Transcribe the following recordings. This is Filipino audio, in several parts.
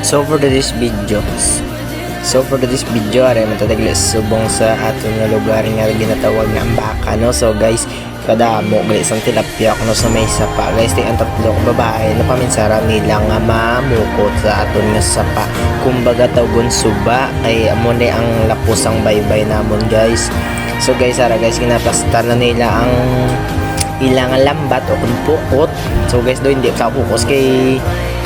So for this video are matatagli subong sa aton nga lugar nga ginatawag nga Ambaka, no. So guys, kadamo guys ang tilapia kuno sa may sapa guys, ang tatlo ka babae na paminsara nila nga mamukot sa aton nga sapa, kumbaga tawgon suba kay amo ni ang lapusang baybay namon guys. So guys, ara guys, ginapasta na nila ang ilang lambat o kung pukot. So guys, do hindi sa pukos kay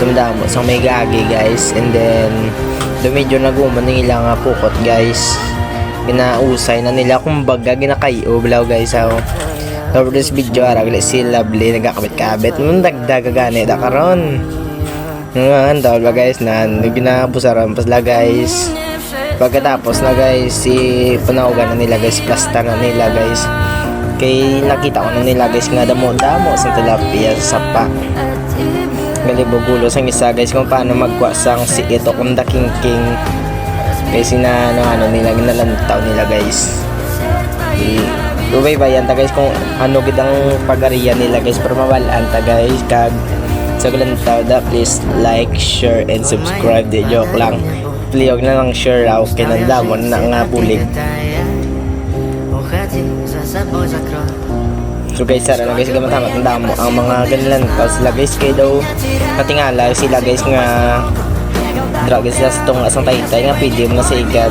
tumdamo sa may gagi guys, and then do medyo naguman ng ilang pukot guys, ginausay na nila kumbaga ginakayo blaw guys. So for this video ara gali si Lovely nagakabit-kabit nung dagdag gani da karon nga daw guys na ginabusaran pasla guys. Pagkatapos na guys, si panawagan na nila guys, plasta na nila guys, kay nakita ko na nila guys nga damo-damo sa tilapia sa sapa. Galibugulo sang isa guys kung paano magkuha sang si ito kung the king guys, ano nila ginalantaw nila guys. Bayan ta guys kung ano gid ang pagariya nila guys para mawalaan ta guys. Kag sa galantaw da, please like, share and subscribe. Di joke lang, pliyog na lang share raw kay nandamon na nga bulig. So guys, sana na guys gamatamat ang damo ang mga ganilan sila guys, kay daw katingala sila guys nga drag sila sa itong asang taytay nga pwede mo na sa igad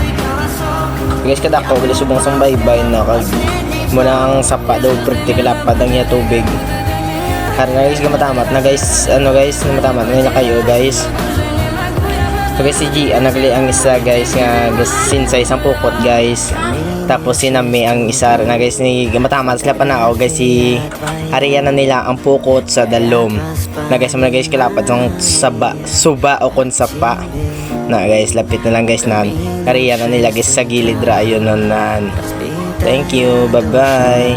guys. Kadako gali subong sang baybay na kag muna ang sapa daw practical apad ang iya tubig. Karena guys gamatamat na guys, ano guys, gamatamat na nila kayo guys. So guys, si G nagli ang isa guys nga sinsay isang pukot guys, tapos si Nami ang isa na guys ni gamatamat sila panao guys. Si harian na nila ang pukot sa dalom na guys, mga guys kilapad ng suba o konsapa na guys, lapit na lang guys na harian na nila guys sa gilid ra yun nan. Thank you, bye bye.